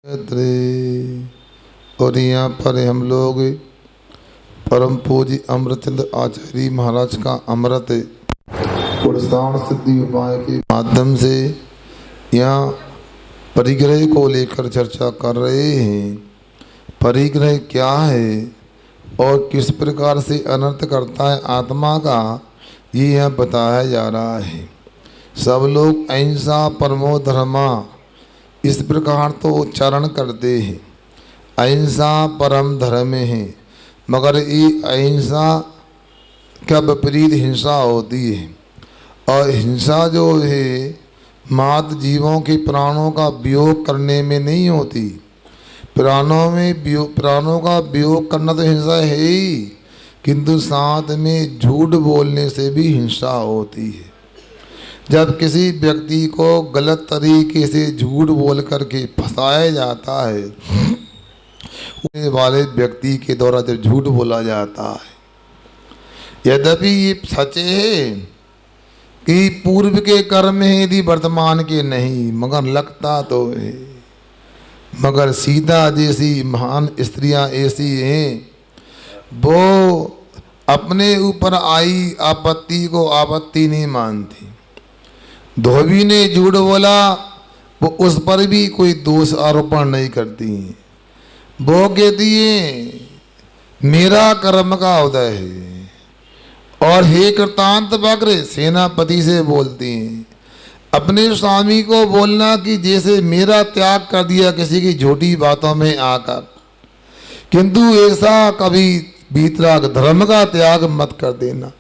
और यहाँ पर हम लोग परम पूज्य अमृतचंद्र आचार्य महाराज का अमृत पुरस्कार सिद्धि उपाय के माध्यम से यहाँ परिग्रह को लेकर चर्चा कर रहे हैं। परिग्रह क्या है और किस प्रकार से अनर्थ करता है आत्मा का, ये यहाँ बताया जा रहा है। सब लोग अहिंसा परमो धर्मा इस प्रकार तो उच्चारण करते हैं, अहिंसा परम धर्म है, मगर ये अहिंसा का विपरीत हिंसा होती है। और हिंसा जो है मात जीवों के प्राणों का वियोग करने में नहीं होती। प्राणों का वियोग करना तो हिंसा है ही, किंतु साथ में झूठ बोलने से भी हिंसा होती है। जब किसी व्यक्ति को गलत तरीके से झूठ बोल करके फंसाया जाता है, उस वाले व्यक्ति के द्वारा जब झूठ बोला जाता है, यद्यपि ये सच है कि पूर्व के कर्म है यदि वर्तमान के नहीं, मगर लगता तो है। मगर सीता जैसी महान स्त्रियां ऐसी हैं, वो अपने ऊपर आई आपत्ति को आपत्ति नहीं मानती। धोबी ने झूठ बोला, वो उस पर भी कोई दोष आरोपण नहीं करती। वो कहती है मेरा कर्म का उदय है। और हे कृतांत वक्र सेनापति से बोलती हैं, अपने स्वामी को बोलना कि जैसे मेरा त्याग कर दिया किसी की झूठी बातों में आकर, किंतु ऐसा कभी वीतराग धर्म का त्याग मत कर देना,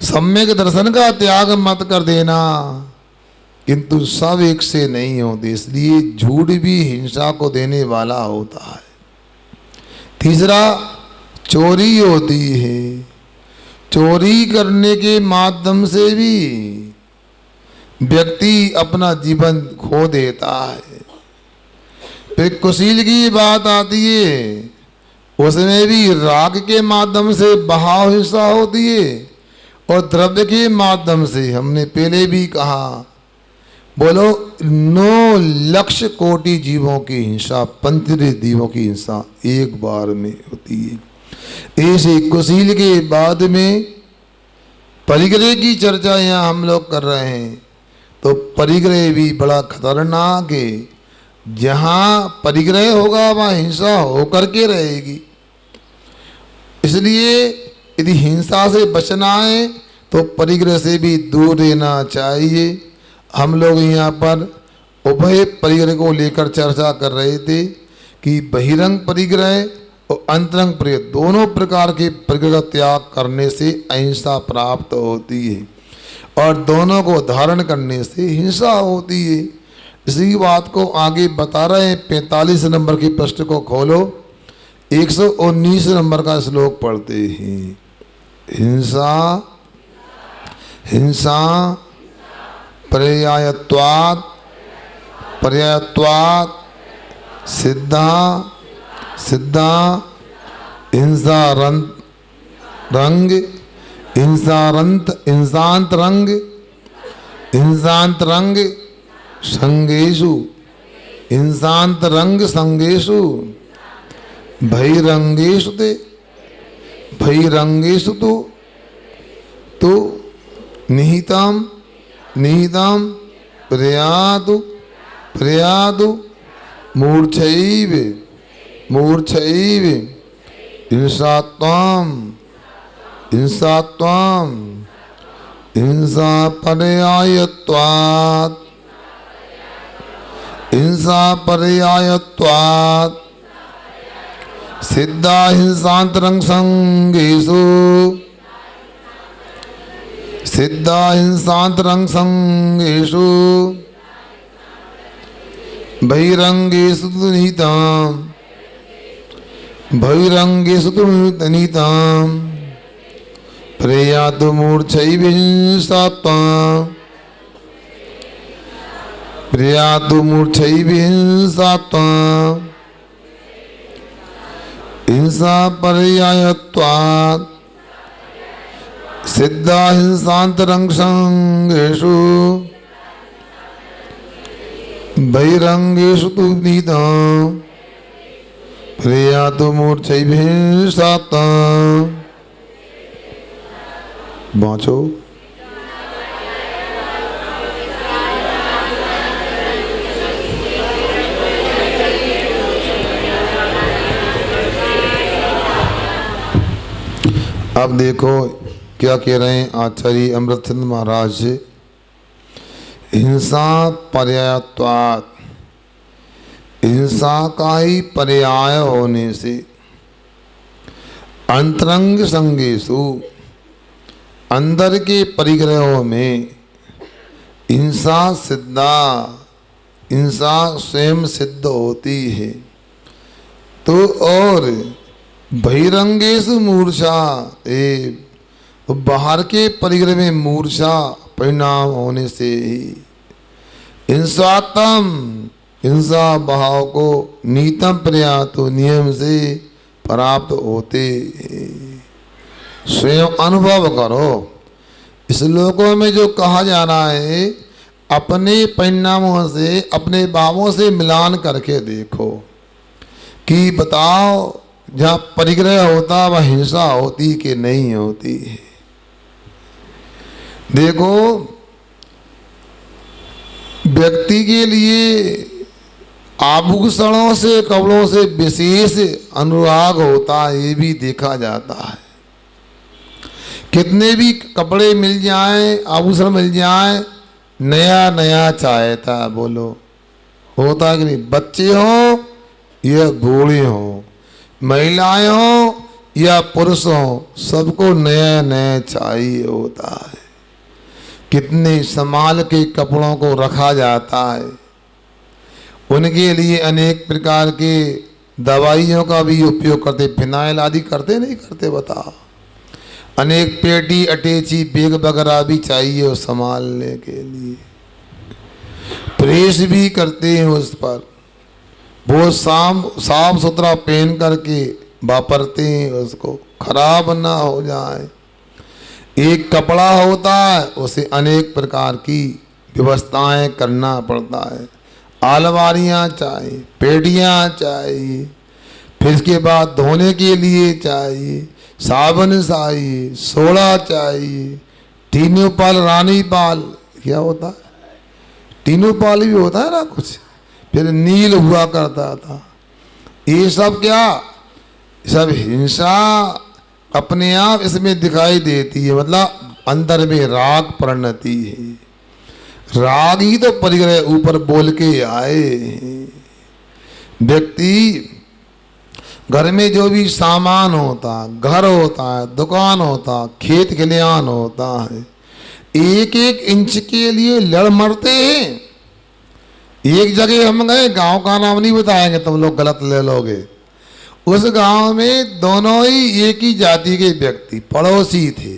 सम्यक दर्शन का त्याग मत कर देना। किंतु सब एक से नहीं होते, इसलिए झूठ भी हिंसा को देने वाला होता है। तीसरा चोरी होती है, चोरी करने के माध्यम से भी व्यक्ति अपना जीवन खो देता है। फिर कुशील की बात आती है, उसमें भी राग के माध्यम से बहाव हिंसा होती है और द्रव्य के माध्यम से। हमने पहले भी कहा, बोलो 9 लक्ष कोटि जीवों की हिंसा, पंचरी जीवों की हिंसा एक बार में होती है। ऐसे कुशील के बाद में परिग्रह की चर्चा यहाँ हम लोग कर रहे हैं। तो परिग्रह भी बड़ा खतरनाक है। जहाँ परिग्रह होगा वहाँ हिंसा होकर के रहेगी। इसलिए यदि हिंसा से बचना है तो परिग्रह से भी दूर रहना चाहिए। हम लोग यहाँ पर उभय परिग्रह को लेकर चर्चा कर रहे थे कि बहिरंग परिग्रह और अंतरंग परिग्रह दोनों प्रकार के परिग्रह का त्याग करने से अहिंसा प्राप्त होती है और दोनों को धारण करने से हिंसा होती है। इसी बात को आगे बता रहे हैं। 45 नंबर के पृष्ठ को खोलो, 119 नंबर का श्लोक पढ़ते हैं। हिंसा हिंसा पर्यायत्वात् सिद्धा सिद्धा रंग इंसांत रंग संगेषु इंसांत रंग संगेषु भैरंगेषु तो निहितम प्रयादु मूर्छैव हिंसात्वाम हिंसा पर्यायत्वात् सिद्धा हिंसांतरंग संगेषु बहिरंगेषु तु निहिताम् प्रयातु मूर्छैव हिंसात्वाम् हिंसा पर्यायत्वात् सिद्धा हिंसांतरंग संगेषु बहिरंगेषु तु नीता प्रयातु मूर्छैर्भिन्साता। बाँचो। अब देखो क्या कह रहे हैं आचार्य अमृतचंद महाराज जी। हिंसा पर्यायत्वात्, हिंसा का ही पर्याय होने से अंतरंग संगेषु, अंदर के परिग्रहों में हिंसा सिद्धा, हिंसा स्वयं सिद्ध होती है। तो और बहिरंगेषु मूर्छा, बाहर के परिग्रह में मूर्छा परिणाम होने से ही हिंसात्म, हिंसा भाव को नीतम प्रयातो नियम से प्राप्त होते। स्वयं अनुभव करो। इस लोकों में जो कहा जा रहा है अपने परिणामों से, अपने भावों से मिलान करके देखो कि बताओ जहाँ परिग्रह होता वह हिंसा होती कि नहीं होती है। देखो व्यक्ति के लिए आभूषणों से, कपड़ों से विशेष अनुराग होता है, ये भी देखा जाता है। कितने भी कपड़े मिल जाएं, आभूषण मिल जाएं, नया नया चाहता है। बोलो होता है कि नहीं? बच्चे हो या बूढ़े हो, महिलाएं हो या पुरुष हो, सबको नया नया चाहिए होता है। कितने संभाल के कपड़ों को रखा जाता है। उनके लिए अनेक प्रकार के दवाइयों का भी उपयोग करते, फिनाइल आदि करते नहीं करते बताओ। अनेक पेटी अटैची बैग वगैरह भी चाहिए उस संभालने के लिए। प्रेस भी करते हैं उस पर, वो साफ सुथरा पहन करके वापरते हैं, उसको खराब ना हो जाए। एक कपड़ा होता है उसे अनेक प्रकार की व्यवस्थाएं करना पड़ता है। अलमारियाँ चाहिए, पेटियाँ चाहिए, फिर इसके बाद धोने के लिए चाहिए साबुन चाहिए, सोडा चाहिए, तीनों पाल, रानी पाल, क्या होता है तीनों पाल भी होता है ना कुछ, फिर नील हुआ करता था। ये सब क्या, सब हिंसा अपने आप इसमें दिखाई देती है। मतलब अंदर में राग परिणति है। राग ही तो परिग्रह ऊपर बोल के आए हैं। व्यक्ति घर में जो भी सामान होता, घर होता है, दुकान होता, खेत खलिहान होता है, एक एक इंच के लिए लड़ मरते हैं। एक जगह हम गए, गांव का नाम नहीं बताएंगे, तुम लोग गलत ले लोगे। उस गांव में दोनों ही एक ही जाति के व्यक्ति पड़ोसी थे,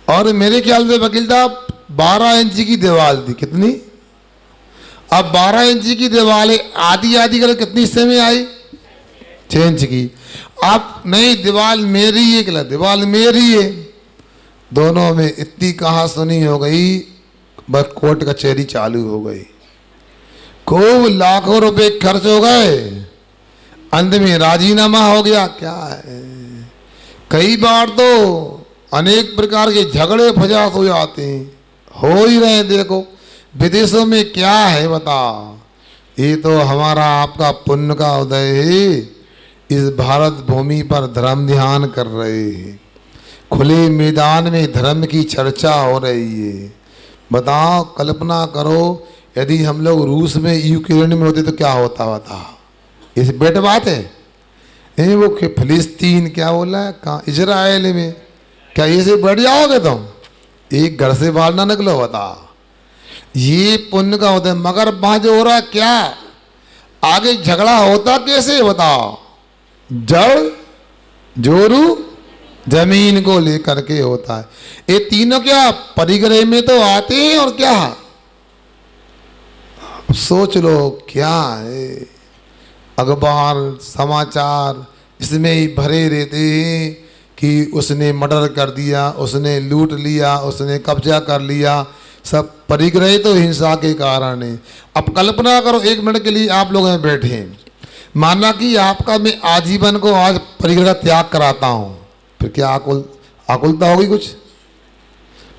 और मेरे ख्याल से वकील साहब 12 इंच की दीवार थी। कितनी? अब 12 इंच की दीवार आधी आधी कर कितनी हिस्से में आई? 6 इंच की। अब नहीं, दीवार मेरी है, गलत दीवार मेरी है। दोनों में इतनी कहा सुनी हो गई, बस कोर्ट कचहरी चालू हो गई, खूब लाखों रुपए खर्च हो गए, अंत में राजीनामा हो गया। क्या है, कई बार तो अनेक प्रकार के झगड़े फसाद हो जाते हैं, हो ही रहे। देखो विदेशों में क्या है बता, ये तो हमारा आपका पुण्य का उदय है। इस भारत भूमि पर धर्म ध्यान कर रहे हैं, खुले मैदान में धर्म की चर्चा हो रही है। बताओ, कल्पना करो यदि हम लोग रूस में, यूक्रेन में होते तो क्या होता। बताओ, इस बेट बात है। वो फिलिस्तीन क्या बोला है, कहाँ, इजराइल में, क्या ये से बैठ जाओगे तुम? एक घर से बाहर ना निकलो। बता, ये पुण्य का होता है। मगर वहां जो हो रहा है क्या, आगे झगड़ा होता कैसे बताओ? जड़ जोरू जमीन को लेकर के होता है। ये तीनों क्या परिग्रह में तो आते हैं, और क्या सोच लो क्या है, अखबार समाचार इसमें ही भरे रहते हैं कि उसने मर्डर कर दिया, उसने लूट लिया, उसने कब्जा कर लिया, सब परिग्रह तो हिंसा के कारण है। अब कल्पना करो, 1 मिनट के लिए आप लोग यहाँ बैठे हैं, माना कि आपका मैं आजीवन को आज परिग्रह त्याग कराता हूँ, फिर क्या आकुलता होगी कुछ?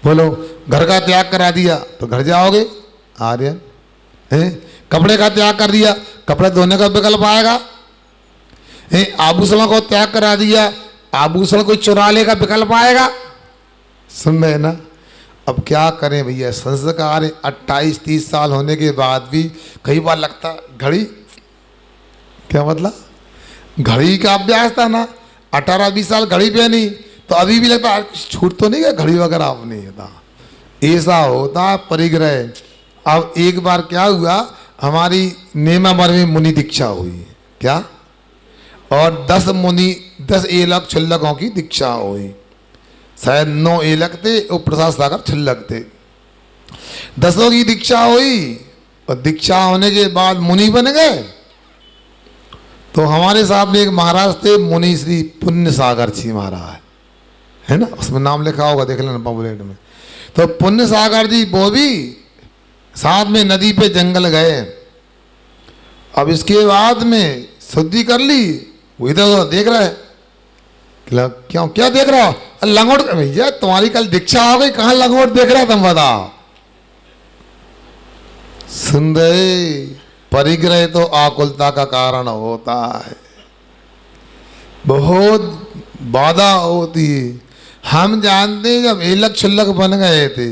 बोलो। घर का त्याग करा दिया तो घर जाओगे आर्यन हैं? कपड़े का त्याग कर दिया, कपड़े धोने का विकल्प आएगा? आभूषणों को त्याग करा दिया, आभूषण को चुरा लेगा, विकल्प आएगा? सुन रहे ना? अब क्या करें भैया, संस्कार 28-30 साल होने के बाद भी कई बार लगता घड़ी, क्या मतलब, घड़ी का अभ्यास था ना, 18-20 साल घड़ी पहनी तो अभी भी लगता छूट तो नहीं गया घड़ी वगैरह आप नहीं था। ऐसा होता परिग्रह। अब एक बार क्या हुआ, हमारी नेमावर में मुनि दीक्षा हुई, क्या, और 10 एलक छिल्लकों की दीक्षा हुई, शायद 9 एलक थे और प्रसाद सागर छिल्लक थे, 10 की दीक्षा हुई। और दीक्षा होने के बाद मुनि बन गए। तो हमारे साथ में एक महाराज थे, मुनि श्री पुण्य सागर जी महाराज, है ना, उसमें नाम लिखा होगा, देख लेना पम्पलेट में। तो पुण्य सागर जी वो भी साथ में नदी पे जंगल गए। अब इसके बाद में शुद्धि कर ली, वो इधर उधर देख रहा है, क्यों क्या देख रहा हो? लंगोट, भैया तुम्हारी कल दीक्षा हो गई, कहाँ लंगोट देख रहा तुम बताओ? सुन रहे, परिग्रह तो आकुलता का कारण होता है, बहुत बाधा होती है। हम जानते हैं जब एलक छिल्लक बन गए थे,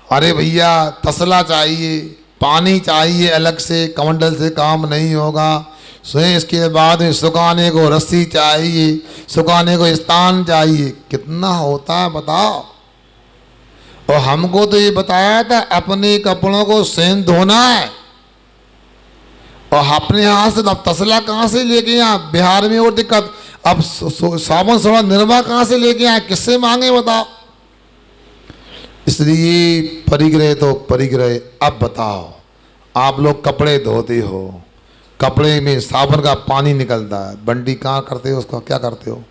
अरे भैया तसला चाहिए, पानी चाहिए अलग से, कमंडल से काम नहीं होगा, स्वयं इसके बाद में सुखाने को रस्सी चाहिए, सुखाने को स्थान चाहिए, कितना होता है बताओ। और हमको तो ये बताया था अपने कपड़ों को स्वयं धोना है, और अपने हाथ से। अब तसला कहाँ से लेके आए बिहार में, और दिक्कत, अब साबुन सोडा निर्मा कहाँ से लेके आए, किससे मांगे बताओ। इसलिए परिग्रह तो परिग्रह। अब बताओ, आप लोग कपड़े धोते हो, कपड़े में साबुन का पानी निकलता है, बंडी कहाँ करते हो उसका, क्या करते हो?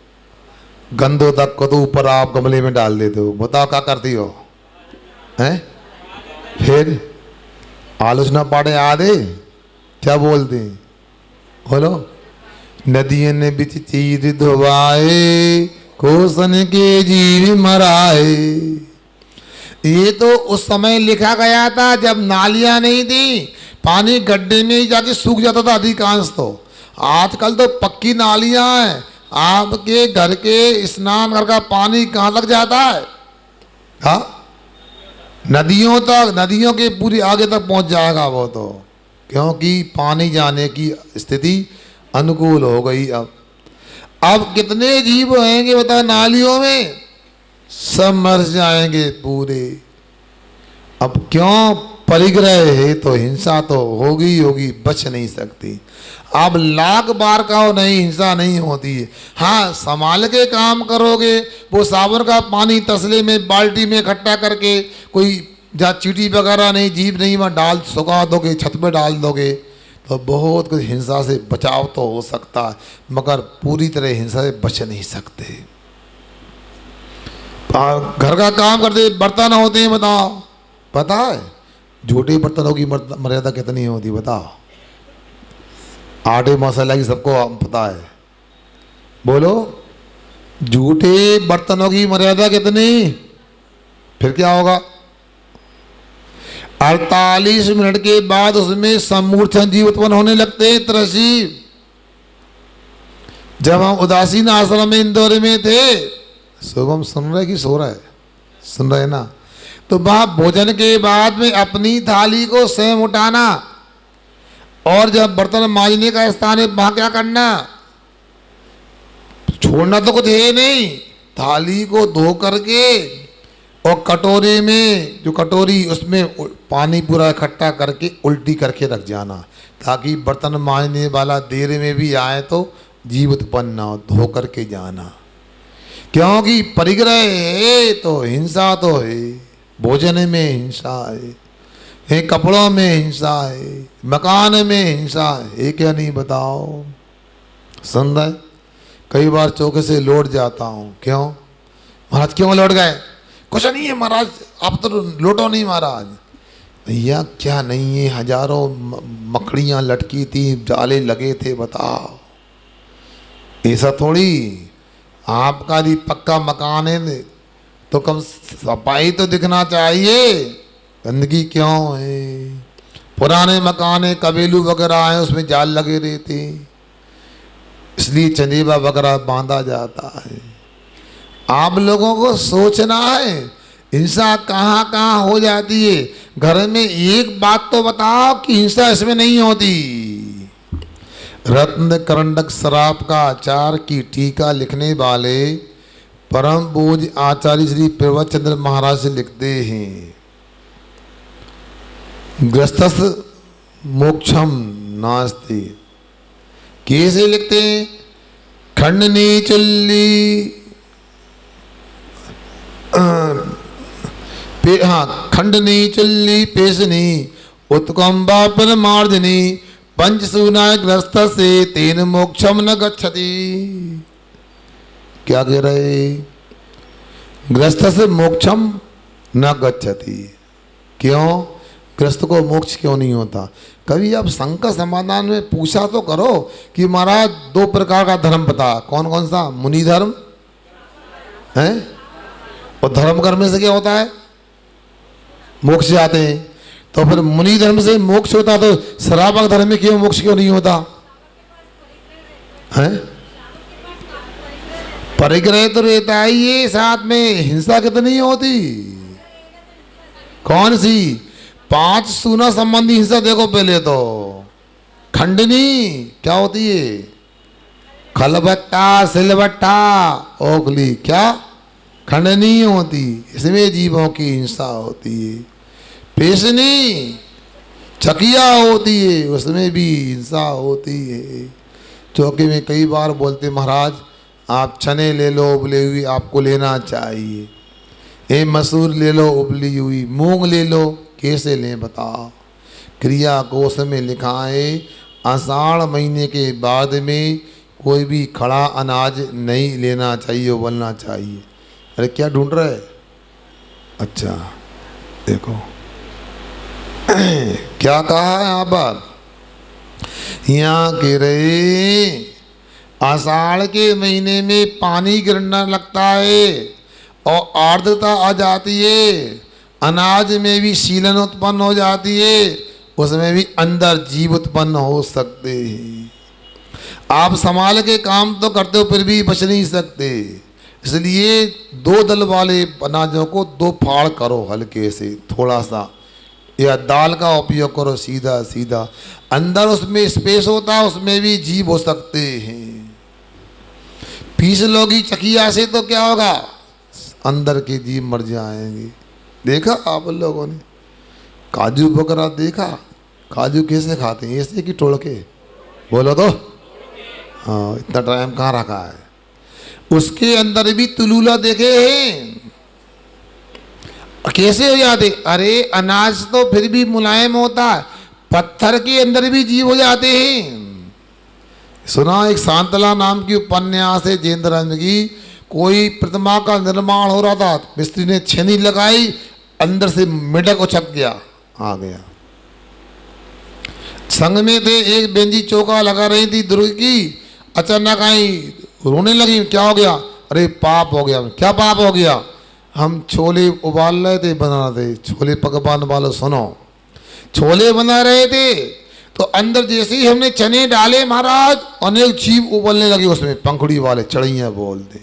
गंदों तक को तो ऊपर आप गमले में डाल देते हो, बताओ क्या करती हो हैं? फिर आलोचना पाड़े आधे क्या बोलते हैं, बोलो। नदियों ने बिच चीर धोवाए, कोसन के जीव मराए। ये तो उस समय लिखा गया था जब नालियां नहीं थी, पानी गड्ढे में ही जाके सूख जाता था अधिकांश। तो आजकल तो पक्की नालियां हैं, आपके घर के स्नान घर का पानी कहाँ तक जाता है? हाँ, नदियों तक, नदियों के पूरी आगे तक पहुंच जाएगा वो तो, क्योंकि पानी जाने की स्थिति अनुकूल हो गई। अब कितने जीव होंगे बताओ नालियों में, सब मर जाएंगे पूरे। अब क्यों? परिग्रह है तो हिंसा तो होगी होगी, बच नहीं सकती। आप लाख बार कहो नहीं, हिंसा नहीं होती है। हाँ, संभाल के काम करोगे, वो साबुन का पानी तसले में बाल्टी में इकट्ठा करके, कोई जहाँ चींटी वगैरह नहीं, जीभ नहीं, वहाँ डाल सुखा दोगे, छत पे डाल दोगे, तो बहुत कुछ हिंसा से बचाव तो हो सकता है, मगर पूरी तरह हिंसा से बच नहीं सकते। घर का काम करते बर्तन होते हैं, बताओ, पता है झूठे बर्तनों की मर्यादा कितनी होती बताओ? आटे मसाला की सबको पता है, बोलो। झूठे बर्तनों की मर्यादा कितनी? फिर क्या होगा? 48 मिनट के बाद उसमें सम्मूर्छन जीव उत्पन्न होने लगते हैं, त्रसीव। जब हम उदासीन आश्रम में इंदौर में थे, शुभम सुन रहे कि सो रहा है? सुन रहे ना? तो वहां भोजन के बाद में अपनी थाली को स्वयं उठाना, और जब बर्तन मांजने का स्थान है वहां क्या करना? छोड़ना तो कुछ है नहीं, थाली को धो करके और कटोरे में, जो कटोरी उसमें पानी पूरा इकट्ठा करके उल्टी करके रख जाना, ताकि बर्तन मांजने वाला देर में भी आए तो जीव उत्पन्न ना हो, धो करके जाना। क्योंकि परिग्रह है तो हिंसा तो है, भोजन में हिंसा है, कपड़ों में हिंसा है, मकान में हिंसा है, क्या नहीं बताओ? सुन रहे? कई बार चौके से लौट जाता हूँ, क्यों महाराज क्यों लौट गए? कुछ नहीं है महाराज, आप तो लोटो नहीं महाराज। भैया क्या नहीं है, हजारों मकड़ियाँ लटकी थी, जाले लगे थे, बताओ। ऐसा थोड़ी, आपका भी पक्का मकान है तो कम सफाई तो दिखना चाहिए, गंदगी क्यों है। पुराने मकान है, कबेलू वगैरह है, उसमें जाल लगे रहते, इसलिए चंदेबा वगैरह बांधा जाता है। आप लोगों को सोचना है हिंसा कहाँ कहाँ हो जाती है। घर में एक बात तो बताओ कि हिंसा इसमें नहीं होती। रत्न करंडक शराब का आचार की टीका लिखने वाले परम पूज्य आचार्य श्री प्रवचंद्र महाराज से लिखते हैं, ग्रस्तस मोक्षम नास्ति। कैसे लिखते हैं? खंडनी चुल्ली हाँ, खंडनी चुल्ली पेशनी उत्कंबा परमार्जनी पंचसूनाय ग्रस्त से तेन मोक्षम न गच्छति। क्या कह रहे? ग्रस्त से मोक्षम न गच्छति। क्यों? ग्रस्त को मोक्ष क्यों नहीं होता? कभी आप संकट समाधान में पूछा तो करो कि महाराज 2 प्रकार का धर्म बता, कौन कौन सा? मुनि धर्म है, और धर्म करने से क्या होता है? मोक्ष जाते हैं। तो फिर मुनि धर्म से मोक्ष होता तो श्रावक धर्म में क्यों मोक्ष क्यों नहीं होता है? परिग्रह तो रहता ही ये, साथ में हिंसा की तो नहीं होती। कौन सी? 5 सूना संबंधी हिंसा देखो पहले तो। खंडनी क्या होती है? खलबट्टा, सिलबट्टा, ओखली, क्या खंडनी होती, इसमें जीवों की हिंसा होती है। पेशनी चकिया होती है, उसमें भी हिंसा होती है। चौके में कई बार बोलते महाराज आप चने ले लो उबले हुई, आपको लेना चाहिए। ए मसूर ले लो उबली हुई, मूंग ले लो, कैसे लें बताओ? क्रिया कोश में लिखा है आषाढ़ महीने के बाद में कोई भी खड़ा अनाज नहीं लेना चाहिए, उबलना चाहिए। अरे क्या ढूंढ रहे? अच्छा देखो क्या कहा है यहाँ पर? यहाँ कह रहे आषाढ़ के महीने में पानी गिरने लगता है और आर्द्रता आ जाती है, अनाज में भी सीलन उत्पन्न हो जाती है, उसमें भी अंदर जीव उत्पन्न हो सकते हैं। आप संभाल के काम तो करते हो फिर भी बच नहीं सकते, इसलिए 2 दल वाले अनाजों को 2 फाड़ करो हल्के से, थोड़ा सा, या दाल का उपयोग करो सीधा सीधा। अंदर उसमें स्पेस होता है, उसमें भी जीव हो सकते हैं। पीस लोगी चकिया से तो क्या होगा? अंदर के जीव मर जाएंगे। देखा आप लोगों ने काजू वगैरह देखा? काजू कैसे खाते हैं? ऐसे कि तोड़ के? बोलो तो। हाँ, इतना टाइम कहाँ रखा है? उसके अंदर भी तुलूला देखे हैं, कैसे हो जाते? अरे अनाज तो फिर भी मुलायम होता है, पत्थर के अंदर भी जीव हो जाते हैं। सुना एक शांतला नाम की उपन्यास है जयेंद्र की, कोई प्रतिमा का निर्माण हो रहा था, मिस्त्री ने छेनी लगाई, अंदर से मेढक उछक गया, आ गया। संग में थे एक बेंजी चौका लगा रही थी दुर्ग की, अचानक आई, रोने लगी, क्या हो गया? अरे पाप हो गया। क्या पाप हो गया? हम छोले उबाल रहे थे, बना रहे थे, छोले पकवान वालों सुनो, छोले बना रहे थे तो अंदर जैसे ही हमने चने डाले महाराज, अनेक जीव उबलने लगे उसमें, पंखुड़ी वाले, चढ़ैया बोलते।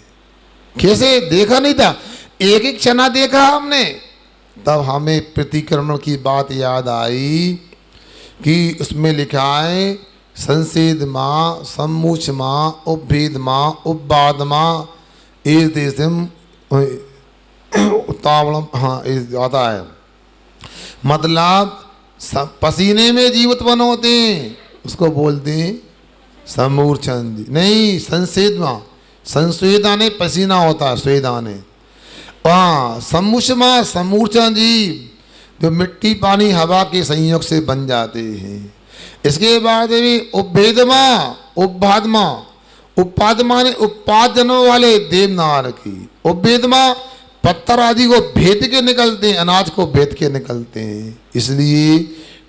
कैसे? देखा नहीं था, एक एक चना देखा हमने। तब हमें प्रतिक्रमण की बात याद आई कि उसमें लिखा है संसेद माँ, सम्मुच माँ, उपभेद माँ, उपबाद माँ, इस देशम उतावलम, हाँ इस आता है। मतलब पसीने में जीव उत्पन्न होते हैं, उसको बोलते हैं समूर्छन जी। नहीं, संसेद माँ, संस्वेदा ने पसीना होता है, स्वेदा ने। हाँ, सम्मुच माँ, समूर्छन जीव जो मिट्टी पानी हवा के संयोग से बन जाते हैं। इसके बाद भी उपभेदमा, उपभादमा, उपादमा ने उत्पादनों वाले देवनार की, उपभेदमा पत्थर आदि को भेद के निकलते हैं, अनाज को भेद के निकलते हैं। इसलिए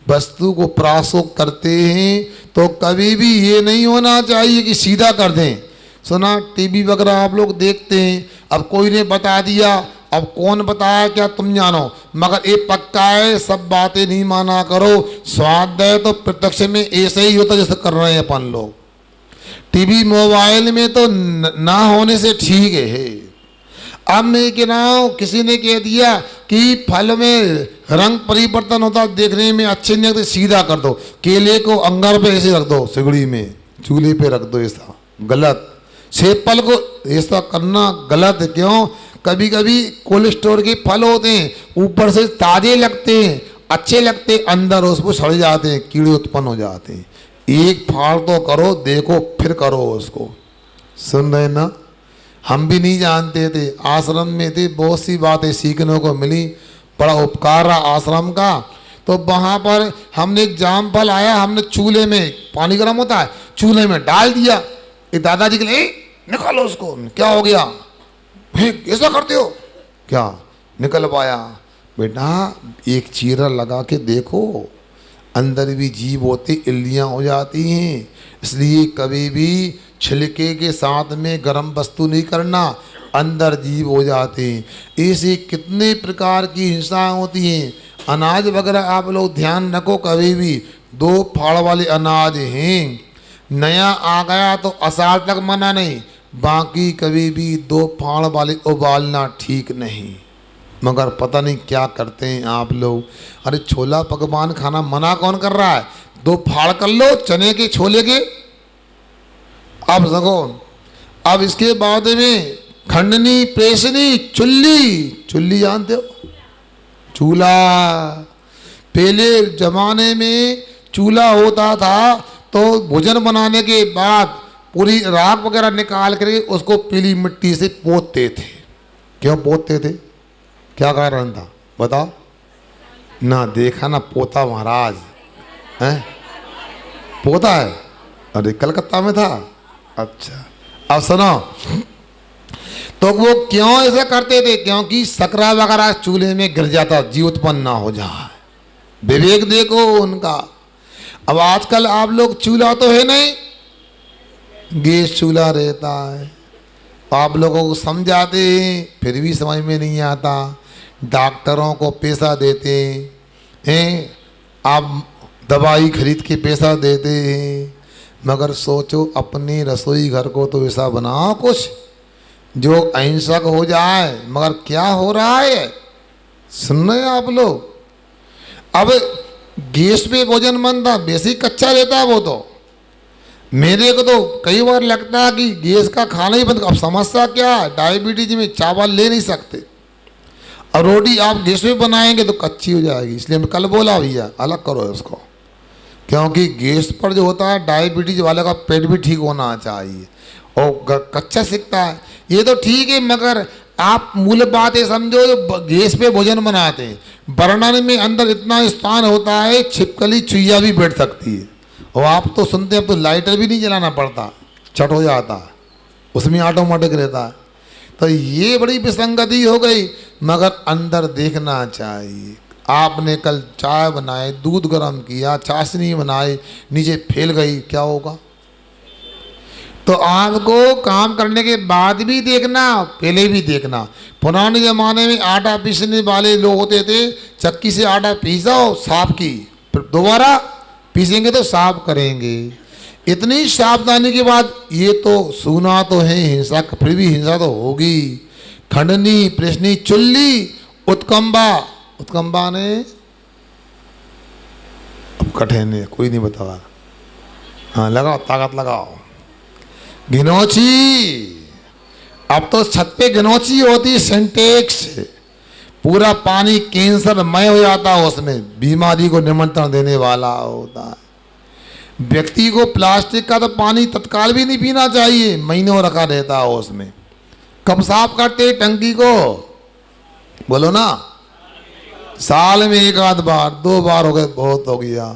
वस्तु को प्रासोक करते हैं तो कभी भी ये नहीं होना चाहिए कि सीधा कर दें। सुना टीवी वगैरह आप लोग देखते हैं, अब कोई ने बता दिया, अब कौन बताया क्या तुम जानो, मगर ये पक्का है सब बातें नहीं माना करो। स्वाद है तो प्रत्यक्ष में ऐसे ही होता जैसे कर रहे हैं अपन लोग। टीवी मोबाइल में तो ना होने से ठीक है। अब मैं कह रहा हूँ, किसी ने कह दिया कि फल में रंग परिवर्तन होता देखने में अच्छे नहीं लगते, सीधा कर दो। केले को अंगार पे ऐसे रख दो, सिगड़ी में चूल्हे पे रख दो, ऐसा गलत। सेब को ऐसा करना गलत है। क्यों? कभी कभी कोल्ड स्टोर के फल होते हैं, ऊपर से ताजे लगते हैं, अच्छे लगते, अंदर उसको सड़ जाते हैं, कीड़े उत्पन्न हो जाते हैं। एक फाड़ तो करो, देखो फिर करो उसको। सुन रहे ना? हम भी नहीं जानते थे, आश्रम में थे, बहुत सी बातें सीखने को मिली, बड़ा उपकार रहा आश्रम का। तो वहाँ पर हमने एक जाम फल आया, हमने चूल्हे में, पानी गर्म होता है, चूल्हे में डाल दिया। एक दादाजी के लिए निकालो उसको, क्या हो गया, ऐसा करते हो क्या? निकल पाया। बेटा एक चीरा लगा के देखो, अंदर भी जीव होती, इल्लियाँ हो जाती हैं। इसलिए कभी भी छिलके के साथ में गर्म वस्तु नहीं करना, अंदर जीव हो जाते हैं। ऐसे कितने प्रकार की हिंसाएँ होती हैं। अनाज वगैरह आप लोग ध्यान रखो, कभी भी 2 फाड़ वाले अनाज हैं, नया आ गया तो असाल तक मना नहीं, बाकी कभी भी 2 फाड़ वाले उबालना ठीक नहीं। मगर पता नहीं क्या करते हैं आप लोग। अरे छोला पकवान खाना मना कौन कर रहा है? 2 फाड़ कर लो चने के, छोले के। अब सको, अब इसके बाद में खंडनी, प्रेसनी, चुल्ली। चुल्ली जानते हो? चूल्हा। पहले जमाने में चूल्हा होता था तो भोजन बनाने के बाद पूरी राख वगैरह निकाल करके उसको पीली मिट्टी से पोतते थे। क्यों पोतते थे? क्या कारण था बताओ? ना देखा ना पोता महाराज हैं? पोता है? अरे कलकत्ता में था। अच्छा अब सुनो, तो वो क्यों ऐसा करते थे? क्योंकि सकरा वगैरह चूल्हे में गिर जाता, जीव उत्पन्न ना हो जाए। विवेक देखो उनका। अब आजकल आप लोग चूल्हा तो है नहीं, गैस चूल्हा रहता है। आप लोगों को समझाते हैं फिर भी समझ में नहीं आता। डॉक्टरों को पैसा देते हैं, आप दवाई खरीद के पैसा देते हैं, मगर सोचो अपने रसोई घर को तो ऐसा बनाओ कुछ जो अहिंसक हो जाए। मगर क्या हो रहा है सुन रहे हैं आप लोग? अब गैस पे भोजन बनता, बेसिक कच्चा रहता है वो तो। मेरे को तो कई बार लगता है कि गैस का खाना ही बंद। अब समस्या क्या है? डायबिटीज में चावल ले नहीं सकते, और रोटी आप गैस पे बनाएंगे तो कच्ची हो जाएगी। इसलिए मैं कल बोला भैया अलग करो इसको, क्योंकि गैस पर जो होता है डायबिटीज वाले का पेट भी ठीक होना चाहिए, और कच्चा सीखता है। ये तो ठीक है, मगर आप मूल बात ये समझो, जो गैस पे भोजन बनाते हैं, बर्नर में अंदर इतना स्थान होता है, छिपकली चुईया भी बैठ सकती है। और आप तो सुनते हैं अब तो लाइटर भी नहीं जलाना पड़ता, चट हो जाता है, उसमें ऑटोमेटिक रहता है। तो ये बड़ी विसंगति हो गई। मगर अंदर देखना चाहिए। आपने कल चाय बनाए, दूध गर्म किया, चाशनी बनाई, नीचे फैल गई, क्या होगा? तो आपको काम करने के बाद भी देखना, पहले भी देखना। पुराने ज़माने में आटा पीसने वाले लोग होते थे, चक्की से आटा पीसाओ, साफ की, फिर दोबारा पीसेंगे तो साफ करेंगे। इतनी सावधानी के बाद ये तो सुना तो है हिंसा, फिर भी हिंसा तो होगी। खंडनी, प्रेसनी, चुल्ली, उत्कंबा। उत्कंबा ने अब कठिन है, कोई नहीं बतावा। हाँ लगाओ, ताकत लगाओ। गिनौची, अब तो छत पे गिनौची होती है, सिंटेक्स, पूरा पानी कैंसरमय हो जाता है, उसमें बीमारी को निमंत्रण देने वाला होता है। व्यक्ति को प्लास्टिक का तो पानी तत्काल भी नहीं पीना चाहिए, महीनों रखा रहता है उसमें। कब साफ करते टंकी को? बोलो ना। साल में 1 आध बार, 2 बार हो गए, बहुत हो गया।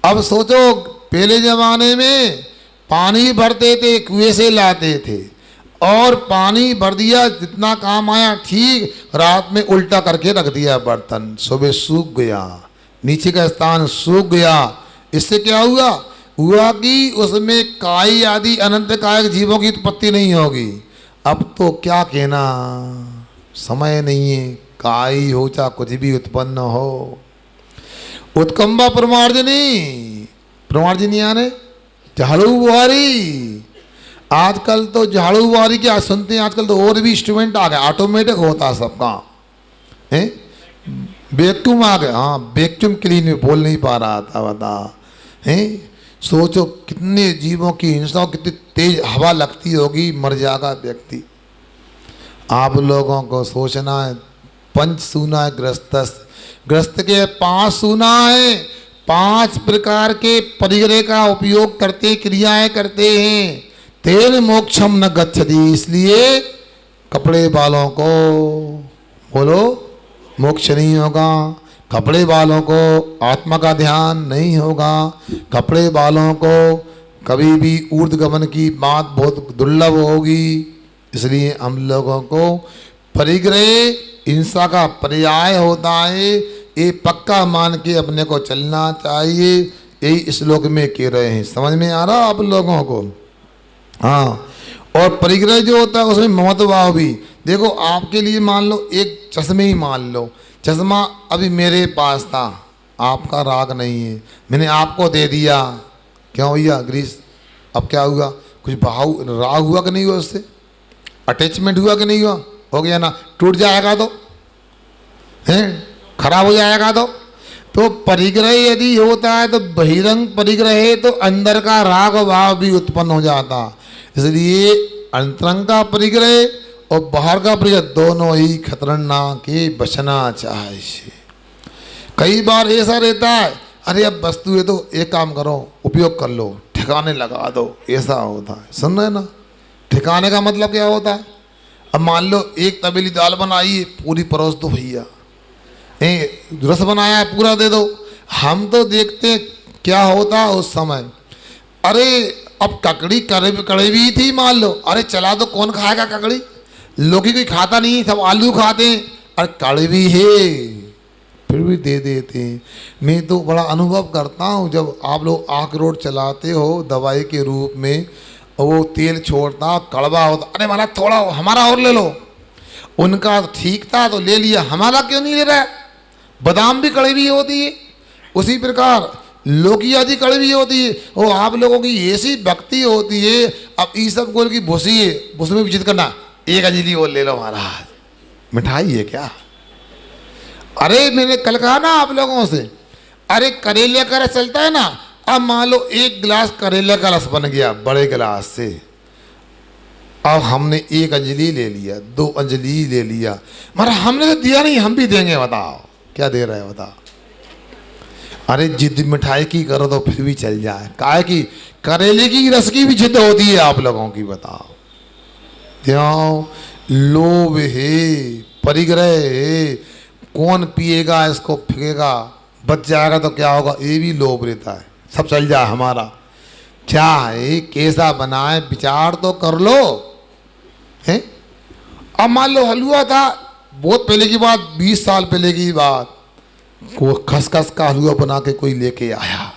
अब सोचो पहले जमाने में पानी भरते थे, कुएं से लाते थे, और पानी भर दिया, जितना काम आया ठीक, रात में उल्टा करके रख दिया बर्तन, सुबह सूख गया, नीचे का स्थान सूख गया। इससे क्या हुआ? हुआ कि उसमें काई आदि अनंत कायक जीवों की उत्पत्ति नहीं होगी। अब तो क्या कहना, समय नहीं है, काई हो चाहे कुछ भी उत्पन्न हो। उत्कंबा प्रमार्जनी, प्रमार्जनी यानी झाड़ू बुहारी। आजकल तो झाड़ू बुहारी क्या सुनते हैं, आजकल तो और भी इंस्ट्रूमेंट आ गए, ऑटोमेटिक होता है सबका, है वैक्यूम आ गया। हाँ वैक्यूम क्लीन में बोल नहीं पा रहा था, बता हैं। सोचो कितने जीवों की हिंसा, कितनी तेज हवा लगती होगी, मर जाएगा व्यक्ति। आप लोगों को सोचना है, पंच सूना है ग्रस्त के 5 सूना है, 5 प्रकार के परिग्रह का उपयोग करते, क्रियाएं करते हैं। तेन मोक्षम न गच्छति, इसलिए कपड़े वालों को बोलो मोक्ष नहीं होगा, कपड़े वालों को आत्मा का ध्यान नहीं होगा, कपड़े वालों को कभी भी ऊर्ध्वगमन की बात बहुत दुर्लभ होगी। इसलिए हम लोगों को परिग्रह हिंसा का पर्याय होता है, ये पक्का मान के अपने को चलना चाहिए। यही श्लोक में कह रहे हैं, समझ में आ रहा आप लोगों को? हाँ, और परिग्रह जो होता है उसमें ममत्व भाव भी। देखो आपके लिए मान लो एक चश्मे ही मान लो, चश्मा अभी मेरे पास था, आपका राग नहीं है, मैंने आपको दे दिया, क्यों भैया ग्रीस? अब क्या हुआ? कुछ भाव राग हुआ कि नहीं हुआ? उससे अटैचमेंट हुआ कि नहीं हुआ? हो गया ना? टूट जाएगा तो हैं, खराब हो जाएगा तो परिग्रह यदि होता है तो बहिरंग परिग्रह है तो अंदर का राग भाव भी उत्पन्न हो जाता। इसलिए अंतरंग का परिग्रह और बाहर का परिग्रह दोनों ही खतरनाक के बचना चाहिए। कई बार ऐसा रहता है, अरे अब वस्तु है तो एक काम करो, उपयोग कर लो, ठिकाने लगा दो, ऐसा होता है। सुन रहे ना? ठिकाने का मतलब क्या होता है? अब मान लो एक तबेली दाल बनाई, पूरी परोस दो भैया, रस बनाया है पूरा दे दो। हम तो देखते क्या होता उस समय, अरे अब ककड़ी कड़वी थी मान लो, अरे चला दो, कौन खाएगा ककड़ी? लोग कोई खाता नहीं, सब आलू खाते हैं, अरे कड़वी है फिर भी दे देते हैं। मैं तो बड़ा अनुभव करता हूँ, जब आप लोग आखरोट चलाते हो दवाई के रूप में, और वो तेल छोड़ता कड़वा होता, अरे महाराज थोड़ा हमारा और ले लो। उनका ठीक था तो ले लिया, हमारा क्यों नहीं ले रहा है? बादाम भी कड़वी होती है, उसी प्रकार लौकी आदि कड़वी होती है। वो आप लोगों की ऐसी भक्ति होती है, अब ये सब गोल की भूसी है, भूसी में विजित करना, एक अंजलि और ले लो महाराज, मिठाई है क्या? अरे मैंने कल कहा ना आप लोगों से, अरे करेले का रस चलता है ना, अब मान लो 1 गिलास करेले का रस बन गया बड़े गिलास से, अब हमने 1 अंजलि ले लिया, 2 अंजलि ले लिया, मगर हमने तो दिया नहीं, हम भी देंगे, बताओ क्या दे रहे हो बताओ? अरे जिद मिठाई की करो तो फिर भी चल जाए, काहे की करेले की रस की भी जिद होती है आप लोगों की, बताओ क्यों? लोभ है, परिग्रह है, कौन पिएगा इसको फेंकेगा, बच जाएगा तो क्या होगा, ये भी लोभ रहता है, सब चल जाए हमारा। क्या है कैसा बनाए, विचार तो कर लो हैं। अब मान लो हलवा था, बहुत पहले की बात, 20 साल पहले की बात, को खसखस का हलवा बना के कोई लेके आया,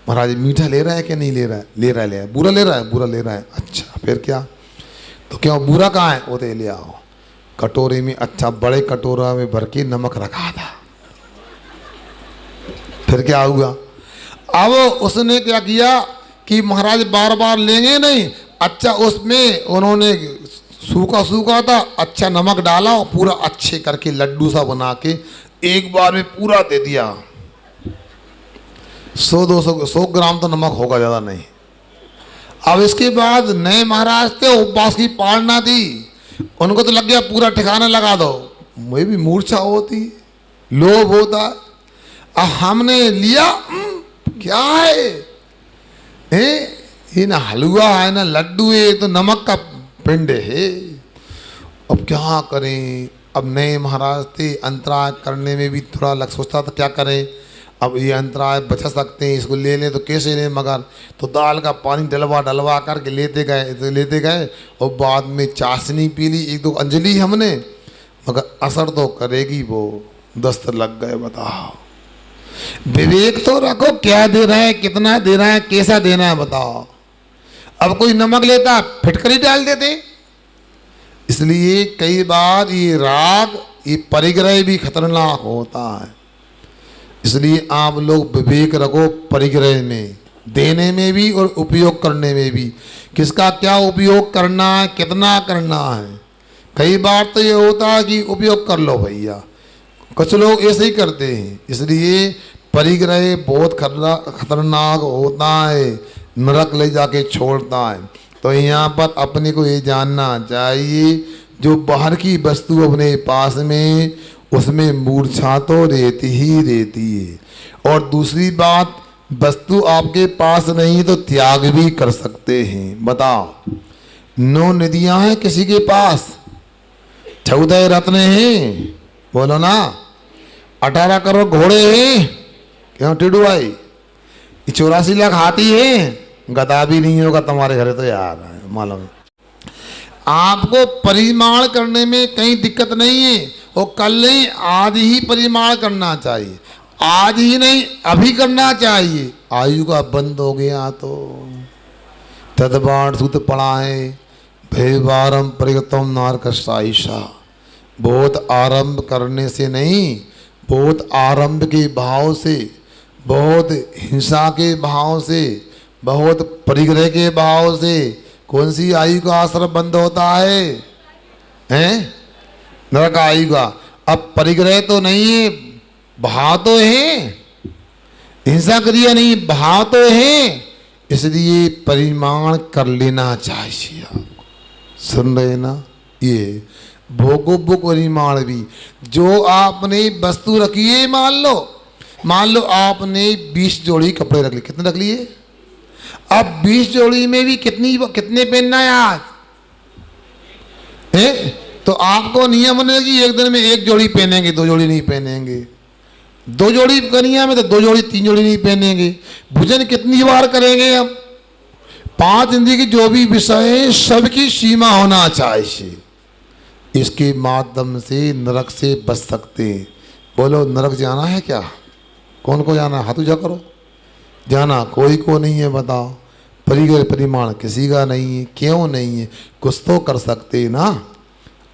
महाराज मीठा ले रहा है कि नहीं ले रहा है? ले रहा है। बुरा ले रहा है? बुरा ले रहा है। अच्छा फिर क्या? तो क्यों बुरा कहाँ है? वो दे ले आओ, कटोरे में, अच्छा बड़े कटोरा में भर के नमक रखा था। फिर क्या हुआ? अब उसने क्या किया कि महाराज बार बार लेंगे नहीं, अच्छा उसमें उन्होंने सूखा सूखा था, अच्छा नमक डाला और पूरा अच्छे करके लड्डू सा बना के एक बार में पूरा दे दिया। 100-200 ग्राम तो नमक होगा, ज़्यादा नहीं। अब इसके बाद नए महाराज थे, उपवास की पालना थी, उनको तो लग गया पूरा ठिकाना लगा दो। मुझे भी मूर्छा होती, लोभ होता है। अब हमने लिया, क्या है ये ना हलवा है ना लड्डू है, तो नमक का पिंड है। अब क्या करें? अब नए महाराज थे, अंतराय करने में भी थोड़ा लग सोचता था क्या करें। अब ये अंतराय बचा सकते हैं, इसको ले लें तो कैसे लें, मगर तो दाल का पानी डलवा डलवा करके लेते गए और बाद में चाशनी पी ली, एक दो अंजलि हमने, मगर असर तो करेगी वो, दस्त लग गए। बताओ, विवेक तो रखो, क्या दे रहा है, कितना दे रहा है, कैसा देना है, बताओ। अब कोई नमक लेता फिटकरी डाल देते। इसलिए कई बार ये राग, ये परिग्रह भी खतरनाक होता है। इसलिए आप लोग विवेक रखो परिग्रह में, देने में भी और उपयोग करने में भी, किसका क्या उपयोग करना है, कितना करना है। कई बार तो ये होता है कि उपयोग कर लो भैया, कुछ लोग ऐसे ही करते हैं। इसलिए परिग्रह बहुत खतरनाक होता है, नरक ले जाके छोड़ता है। तो यहाँ पर अपने को ये जानना चाहिए, जो बाहर की वस्तु अपने पास में, उसमें मूर्छा तो रहती ही रहती है। और दूसरी बात, वस्तु आपके पास नहीं तो त्याग भी कर सकते हैं। बताओ, 9 नदियाँ हैं किसी के पास, 14 रत्न हैं, बोलो ना, 18 करोड़ घोड़े हैं, क्यों टिड्डू भाई, 84 लाख हाथी हैं, गधा भी नहीं होगा तुम्हारे घर तो यार, मालूम। आपको परिमाण करने में कहीं दिक्कत नहीं है, और कल नहीं आज ही परिमाण करना चाहिए, आज ही नहीं अभी करना चाहिए। आयु का बंद हो गया तो तदबाण सूत पड़ा है, भयवारम परिगतम नारकशाईशा। बहुत आरंभ करने से नहीं, बहुत आरंभ के भाव से, बहुत हिंसा के भाव से, बहुत परिग्रह के भाव से कौन सी आयु का आश्रम बंद होता है, हैं? नरक आयु का। अब परिग्रह तो नहीं है, भाव तो है, हिंसा क्रिया नहीं, भाव तो है। इसलिए परिमाण कर लेना चाहिए आपको। सुन रहे ना, ये भोगोपभोग परिमाण भी, जो आपने वस्तु रखी है, मान लो आपने 20 जोड़ी कपड़े रख लिए, कितने रख लिए? अब 20 जोड़ी में भी कितने पहनना है आज है? तो आपको नियम बने कि एक दिन में 1 जोड़ी पहनेंगे, 2 जोड़ी नहीं पहनेंगे। 2 जोड़ी कनिया में तो 2 जोड़ी 3 जोड़ी नहीं पहनेंगे। भोजन कितनी बार करेंगे? अब 5 इंद्रिय की जो भी विषय है सबकी सीमा होना चाहिए। इसके माध्यम से नरक से बच सकते हैं। बोलो, नरक जाना है क्या? कौन को जाना? हाथ ऊंचा करो। जाना कोई को नहीं है, बताओ। परिग्रह परिमाण किसी का नहीं है। क्यों नहीं है? कुछ तो कर सकते हैं ना।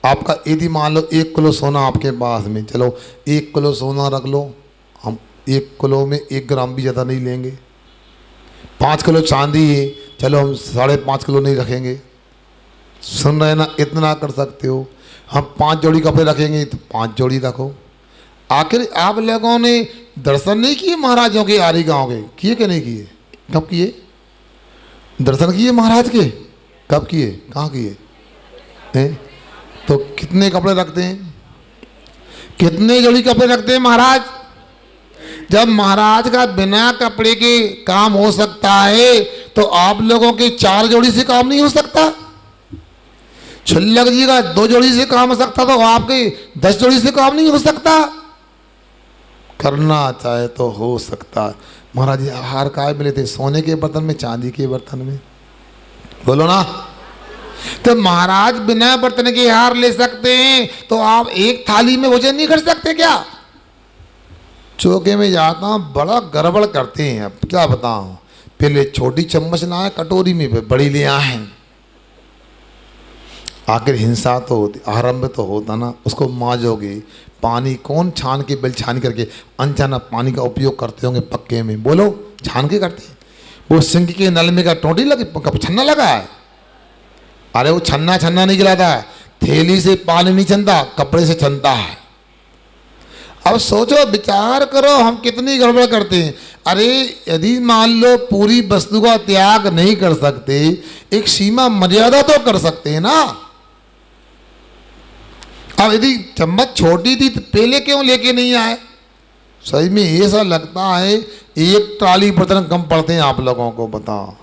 आपका यदि मान लो 1 किलो सोना आपके पास में, चलो 1 किलो सोना रख लो, हम 1 किलो में 1 ग्राम भी ज़्यादा नहीं लेंगे। 5 किलो चांदी है, चलो हम 5.5 किलो नहीं रखेंगे। सुन रहे ना, इतना कर सकते हो। हम 5 जोड़ी कपड़े रखेंगे तो 5 जोड़ी रखो। आखिर आप लोगों ने दर्शन नहीं किए महाराजों के, आरी गांव के? किए कि नहीं किए? कब किए दर्शन? किए महाराज के? कब किए? कहाँ किए हैं? तो कितने कपड़े रखते हैं? कितने जोड़ी कपड़े रखते हैं महाराज? जब महाराज का बिना कपड़े के काम हो सकता है तो आप लोगों के 4 जोड़ी से काम नहीं हो सकता? छल्लक जी का 2 जोड़ी से काम हो सकता तो आपके 10 जोड़ी से काम नहीं हो सकता? करना चाहे तो हो सकता। महाराज हार काय मिले थे? सोने के बर्तन में, चांदी के बर्तन में? बोलो ना। तो महाराज बिना बर्तन के हार ले सकते हैं, तो आप एक थाली में भोजन नहीं कर सकते क्या? चौके में जाता हूँ, बड़ा गड़बड़ करते हैं। अब क्या बताऊँ, पहले छोटी चम्मच लाए, कटोरी में बड़ी ले आए। आखिर हिंसा तो होती, आरंभ तो होता ना। उसको मांजोगे, पानी कौन छान के, बिल छान करके अनजाना पानी का उपयोग करते होंगे पक्के में? बोलो, छान के करते हैं? वो सिंक के नल में का टोटी लगी, छन्ना लगा है? अरे वो छन्ना नहीं गिराता है, थैली से पानी नहीं छनता, कपड़े से छनता है। अब सोचो, विचार करो, हम कितनी गड़बड़ करते हैं। अरे यदि मान लो पूरी वस्तु का त्याग नहीं कर सकते, एक सीमा मर्यादा तो कर सकते हैं ना। अब यदि चम्मच छोटी थी तो पहले क्यों लेके नहीं आए? सही में ऐसा लगता है 1 ट्राली बर्तन कम पड़ते हैं आप लोगों को, बताओ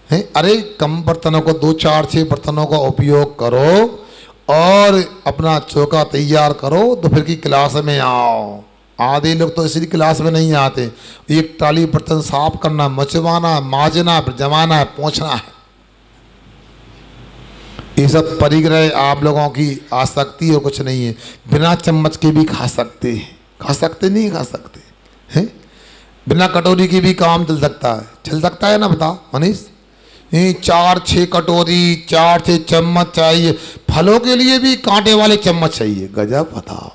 हैं? अरे कम बर्तनों को 2, 4, 6 बर्तनों का उपयोग करो और अपना चौका तैयार करो, तो फिर की क्लास में आओ। आधे लोग तो इसी क्लास में नहीं आते। एक टाली बर्तन साफ करना, मचवाना, माजना, जमाना है, पोंछना है, ये सब परिग्रह आप लोगों की आसक्ति और कुछ नहीं है। बिना चम्मच के भी खा सकते हैं, खा सकते नहीं खा सकते हैं? बिना कटोरी के भी काम चल सकता है, चल सकता है ना? बताओ मनीष, ये 4-6 कटोरी, 4-6 चम्मच चाहिए। फलों के लिए भी कांटे वाले चम्मच चाहिए। गजब। बताओ,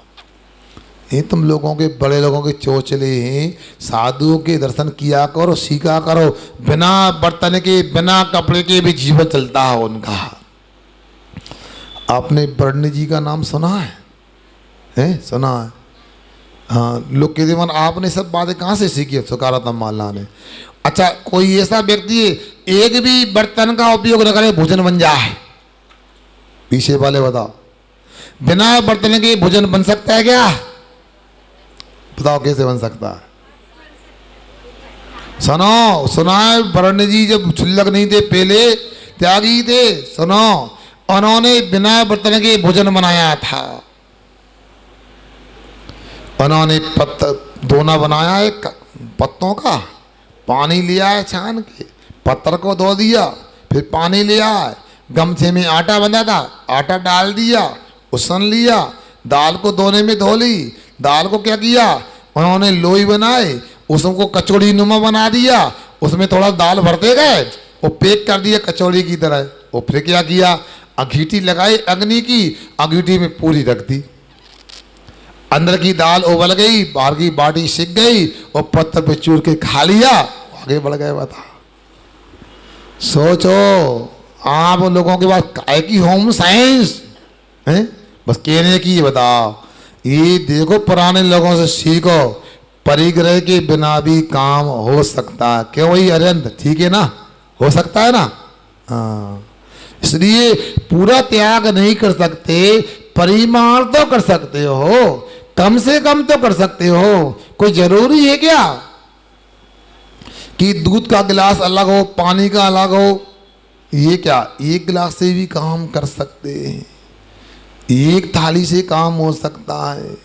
ये तुम लोगों के बड़े लोगों के चोचले हैं। साधुओं के दर्शन किया करो, सीखा करो। बिना बर्तन के, बिना कपड़े के भी जीवन चलता है उनका। आपने बर्णी जी का नाम सुना है? हैं? सुना है? हाँ, लोग कहते मन आपने सब बातें कहाँ से सीखी है? सुकारात्म माला ने। अच्छा, कोई ऐसा व्यक्ति है एक भी बर्तन का उपयोग न करे, भोजन बन जाए? पीछे वाले बताओ, बिना बर्तन के भोजन बन सकता है क्या? बताओ कैसे बन सकता है? सुनो, सुना है बर्णी जी जब छुल्लक नहीं थे, पहले त्यागी थे। सुनो, उन्होंने बिना बर्तन के भोजन बनाया था। उन्होंने दोना बनाया है पत्तों का, पानी लिया है छान के, पत्थर को धो दिया, फिर पानी लिया है, गमछे में आटा बंधा था, आटा डाल दिया, उसन लिया, दाल को दोने में धो ली। दाल को क्या किया उन्होंने, लोई बनाए, उसको कचौड़ी नुमा बना दिया, उसमें थोड़ा दाल भरते गए, वो पैक कर दिया कचौड़ी की तरह। वो फिर क्या किया, अंगीठी लगाई अग्नि की, अंगीठी में पूरी रख दी, अंदर की दाल उबल गई, बाहर की बाटी सिक गई, और पत्थर पे चूर के खा लिया, आगे बढ़ गए। बता, सोचो आप लोगों के पास काय की होम साइंस है? बस कहने की। बताओ, ये देखो पुराने लोगों से सीखो, परिग्रह के बिना भी काम हो सकता है। क्यों भाई अरविंद, ठीक है ना? हो सकता है ना? हाँ, इसलिए पूरा त्याग नहीं कर सकते, परिमाण तो कर सकते हो, कम से कम तो कर सकते हो। कोई जरूरी है क्या कि दूध का गिलास अलग हो, पानी का अलग हो? ये क्या, एक गिलास से भी काम कर सकते हैं, एक थाली से काम हो सकता है।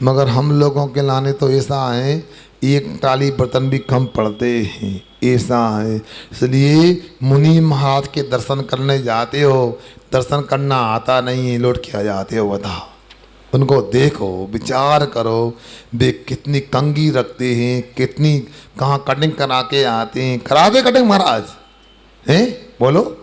मगर हम लोगों के लाने तो ऐसा है, एक थाली बर्तन भी कम पड़ते हैं, ऐसा है। इसलिए मुनि महाराज के दर्शन करने जाते हो, दर्शन करना आता नहीं है, लौट के आ जाते हो। बताओ, उनको देखो, विचार करो, वे कितनी कंगी रखते हैं, कितनी कहाँ कटिंग करा के आते हैं। करा दे कटिंग महाराज हैं? बोलो,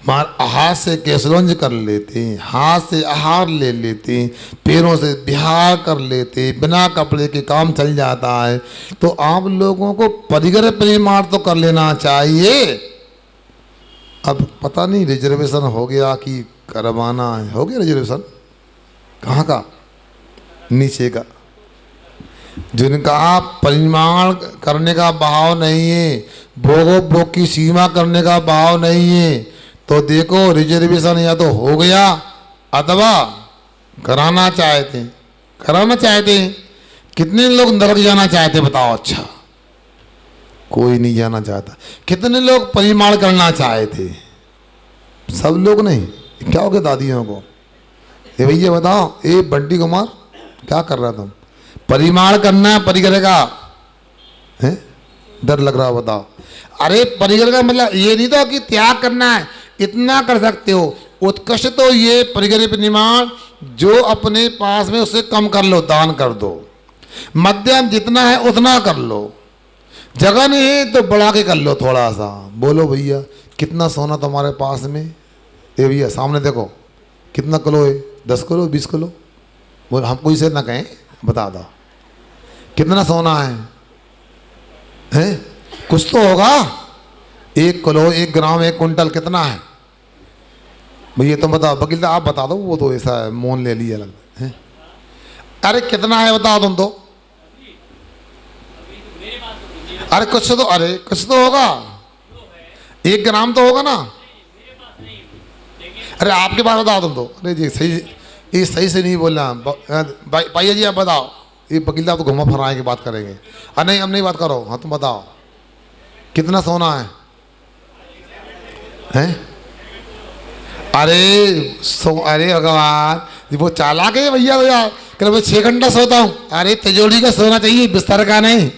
हाथ से कैसलौंज कर लेते हैं, हाथ से आहार ले लेते हैं, पैरों से बिहार कर लेते हैं, बिना कपड़े के काम चल जाता है। तो आप लोगों को परिग्रह परिमाण तो कर लेना चाहिए। अब पता नहीं रिजर्वेशन हो गया कि करवाना है? हो गया रिजर्वेशन? कहाँ का? नीचे का। जिनका परिमाण करने का भाव नहीं है, भोगो भोग की सीमा करने का भाव नहीं है, तो देखो रिजर्वेशन या तो हो गया अथवा कराना चाहते, कराना चाहते हैं। कितने लोग नरक जाना चाहते बताओ? अच्छा, कोई नहीं जाना चाहता। कितने लोग परिमाण करना चाहते? सब लोग नहीं। क्या हो गया दादियों को? ये भैया बताओ, ये बंटी कुमार क्या कर रहा तुम? परिमाण करना परिग्रह का है? डर लग रहा, बताओ। अरे परिग्रह का मतलब ये नहीं तो कि त्याग करना है, इतना कर सकते हो। उत्कृष्ट तो ये परिग्रह परिमाण जो अपने पास में उससे कम कर लो, दान कर दो। मध्यम जितना है उतना कर लो, जगह नहीं है तो बढ़ा के कर लो थोड़ा सा। बोलो भैया कितना सोना तुम्हारे पास में? ये भैया सामने देखो, कितना किलो है? 10 किलो, 20 किलो? बोल, हमको इसे ना कहें, बता दो कितना सोना है? हैं? कुछ तो होगा। 1 किलो, 1 ग्राम, 1 कुंटल कितना है भैया? तुम बताओ, वकील आप बता दो, वो तो ऐसा है, मोन ले लिया अलग है। अरे कितना है बताओ तुम तो। अरे कुछ तो, अरे कुछ तो होगा, 1 ग्राम तो होगा ना? अरे आपके पास बताओ तुम तो। अरे जी सही, ये सही से नहीं बोलना भाई जी, आप बताओ। ये वकील साहब तो घुमा फराए की बात करेंगे। अरे नहीं, अब नहीं बात करो। हाँ तुम बताओ कितना सोना है? हैं? अरे अरे भगवान, वो चालाक है भैया, भैया कह भाई 6 घंटा सोता हूँ। अरे तिजोरी का सोना चाहिए, बिस्तर का नहीं।